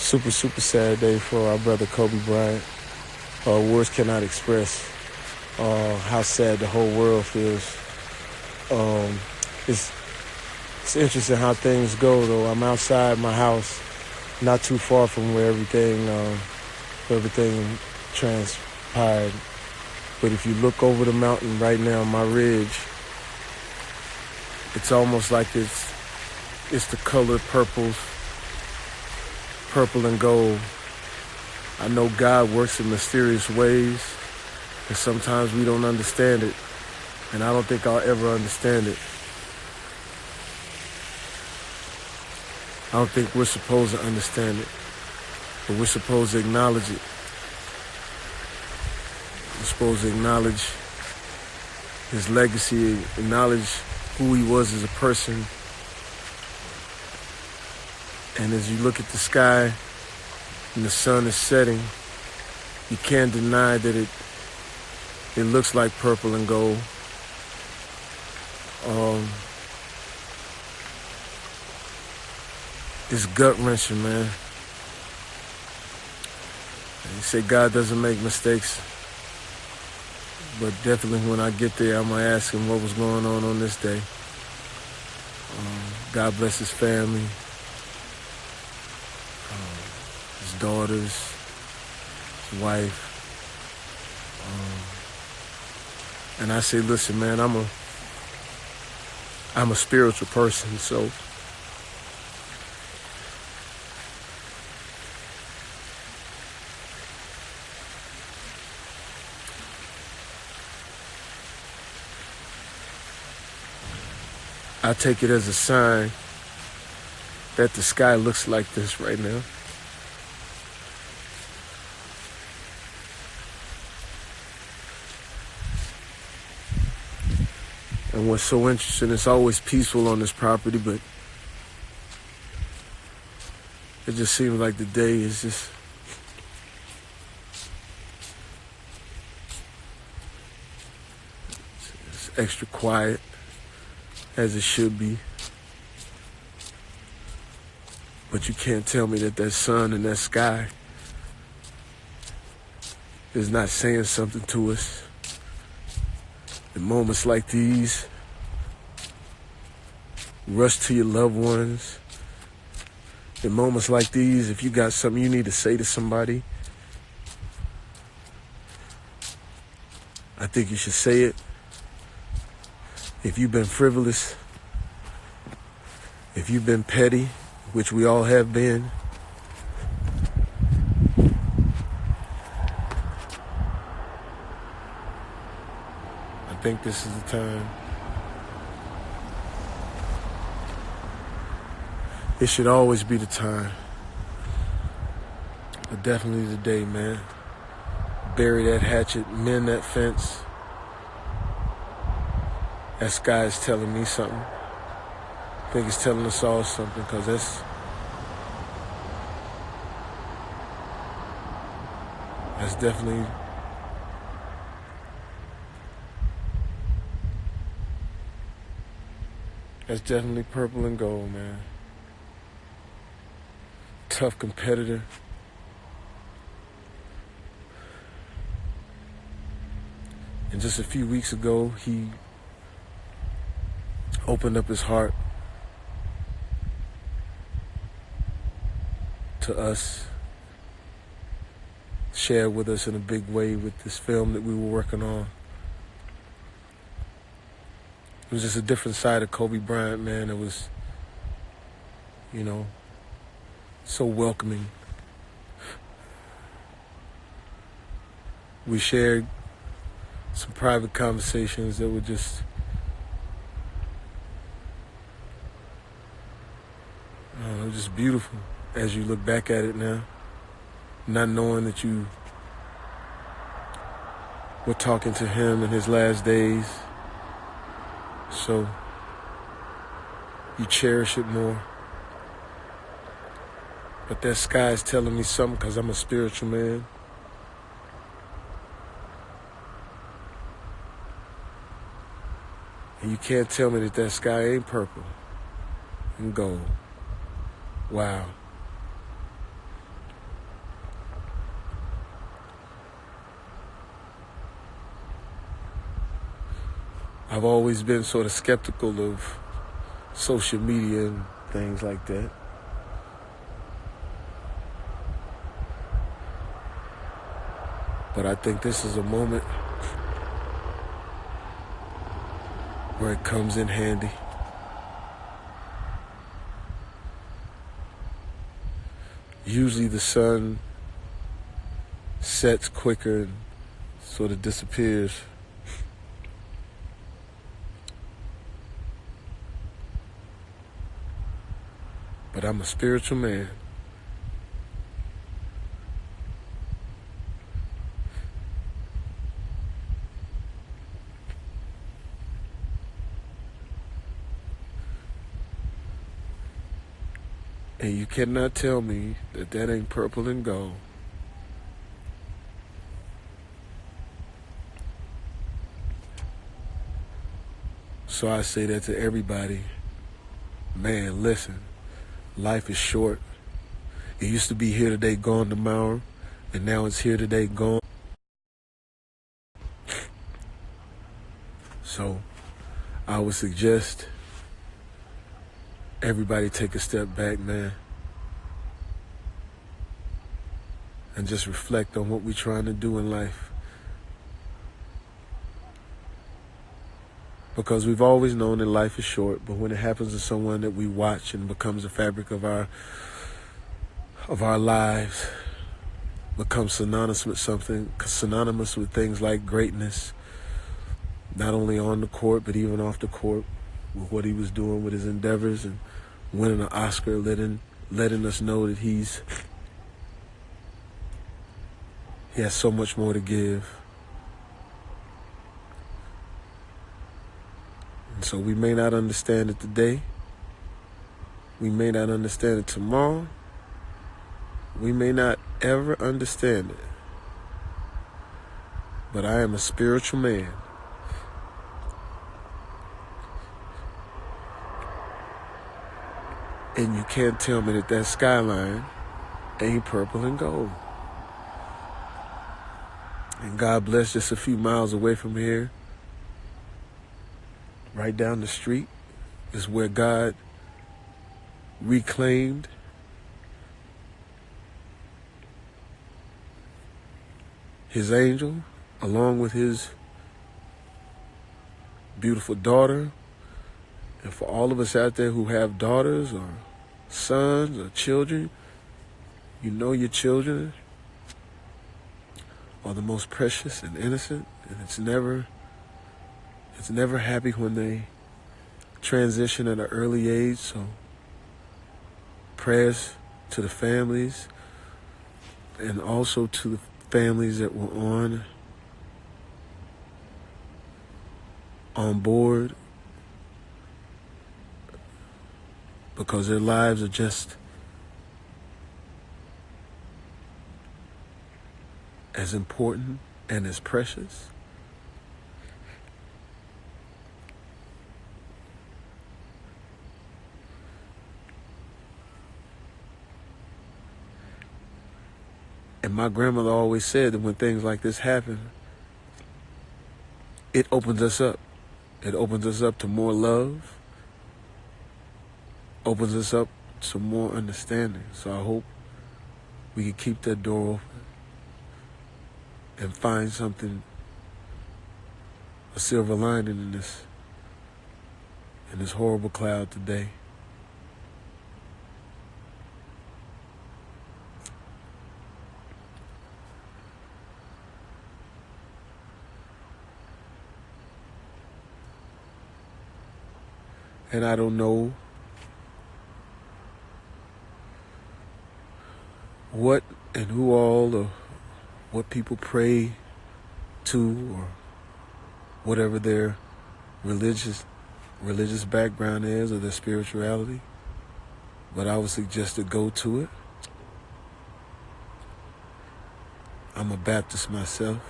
Super sad day for our brother Kobe Bryant. Words cannot express how sad the whole world feels. Um, it's interesting how things go, though. I'm outside my house, not too far from where everything transpired. But if you look over the mountain right now, my ridge, it's almost like it's the color purple and gold. I know God works in mysterious ways, and sometimes we don't understand it, and I don't think I'll ever understand it. I don't think we're supposed to understand it, but we're supposed to acknowledge it. We're supposed to acknowledge his legacy, acknowledge who he was as a person. And as you look at the sky and the sun is setting, you can't deny that it looks like purple and gold. It's gut-wrenching, man. They say God doesn't make mistakes, but definitely when I get there, I'm going to ask him what was going on this day. God bless his family, his daughters, his wife. And I say, listen, man, I'm a spiritual person, so I take it as a sign that the sky looks like this right now. And what's so interesting, it's always peaceful on this property, but it just seems like the day is just it's extra quiet, as it should be. But you can't tell me that sun and that sky is not saying something to us. In moments like these, rush to your loved ones. In moments like these, if you got something you need to say to somebody, I think you should say it. If you've been frivolous, if you've been petty, which we all have been, I think this is the time. It should always be the time, but definitely the day, man. Bury that hatchet, mend that fence. That sky is telling me something. I think it's telling us all something, because that's definitely purple and gold, man. Tough competitor. And just a few weeks ago, he opened up his heart to us, shared with us in a big way with this film that we were working on. It was just a different side of Kobe Bryant, man. It was, so welcoming. We shared some private conversations that were just, just beautiful as you look back at it now, not knowing that you were talking to him in his last days. So you cherish it more. But that sky is telling me something, because I'm a spiritual man. And you can't tell me that sky ain't purple and gold. Wow. I've always been sort of skeptical of social media and things like that. But I think this is a moment where it comes in handy. Usually the sun sets quicker and sort of disappears. But I'm a spiritual man. And you cannot tell me that that ain't purple and gold. So I say that to everybody. Man, listen, life is short. It used to be here today, gone tomorrow, and now it's here today, gone. So I would suggest everybody take a step back, man, and just reflect on what we're trying to do in life. Because we've always known that life is short, but when it happens to someone that we watch and becomes the fabric of our lives, becomes synonymous with things like greatness, not only on the court, but even off the court, with what he was doing with his endeavors and winning an Oscar, letting us know that he has so much more to give. And so we may not understand it today. We may not understand it tomorrow. We may not ever understand it. But I am a spiritual man. And you can't tell me that that skyline ain't purple and gold. And God bless, just a few miles away from here, right down the street, is where God reclaimed his angel, along with his beautiful daughter. And for all of us out there who have daughters or sons or children, you know your children are the most precious and innocent, and it's never happy when they transition at an early age. So prayers to the families, and also to the families that were on board, because their lives are just as important and as precious. And my grandmother always said that when things like this happen, it opens us up. It opens us up to more love, opens us up to more understanding. So I hope we can keep that door open and find something, a silver lining in this horrible cloud today. And I don't know what and who all, or what people pray to, or whatever their religious background is, or their spirituality. But I would suggest to go to it. I'm a Baptist myself.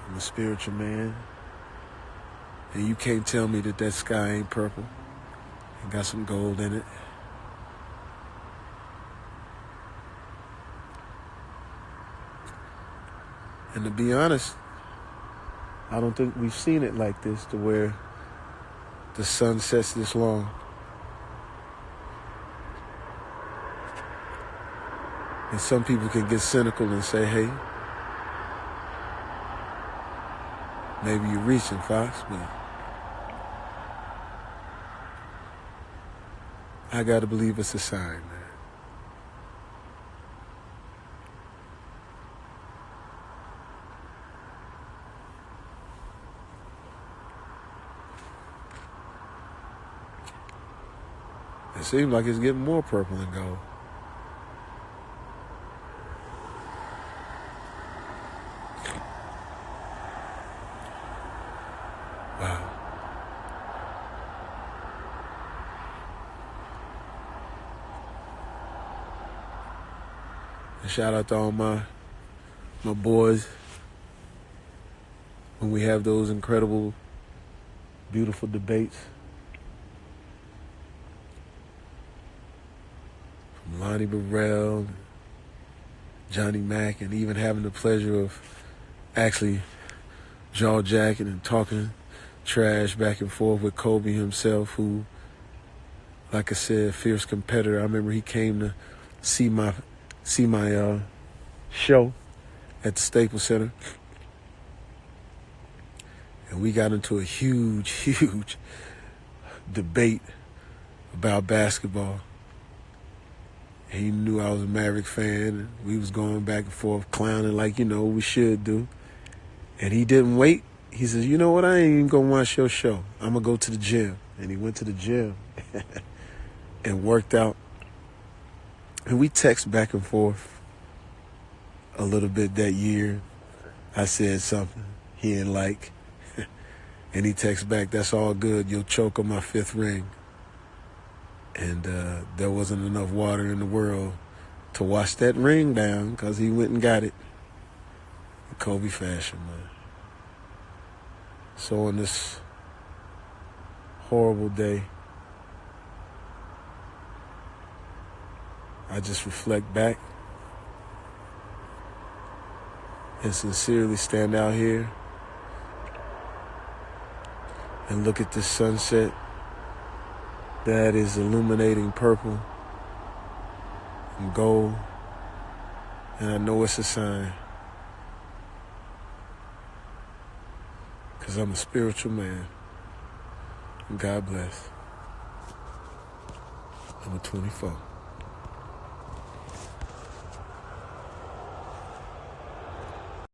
I'm a spiritual man. And you can't tell me that that sky ain't purple and got some gold in it. And to be honest, I don't think we've seen it like this, to where the sun sets this long. And some people can get cynical and say, hey, maybe you're reaching, Foxx, but I gotta believe it's a sign, man. It seems like it's getting more purple and gold. Wow. And shout out to all my boys when we have those incredible, beautiful debates. From Lonnie Burrell, Johnny Mack, and even having the pleasure of actually jaw-jacking and talking trash back and forth with Kobe himself, who, like I said, fierce competitor. I remember he came to see my show at the Staples Center, and we got into a huge debate about basketball. He knew I was a Maverick fan, and we was going back and forth, clowning like, we should do. And he didn't wait. He says, you know what, I ain't even gonna watch your show. I'm gonna go to the gym. And he went to the gym and worked out. And we text back and forth a little bit that year. I said something he didn't like. And he texts back, that's all good. You'll choke on my 5th ring. And there wasn't enough water in the world to wash that ring down, because he went and got it in Kobe fashion, man. So on this horrible day, I just reflect back and sincerely stand out here and look at this sunset that is illuminating purple and gold, and I know it's a sign, because I'm a spiritual man, and God bless. I'm a 24.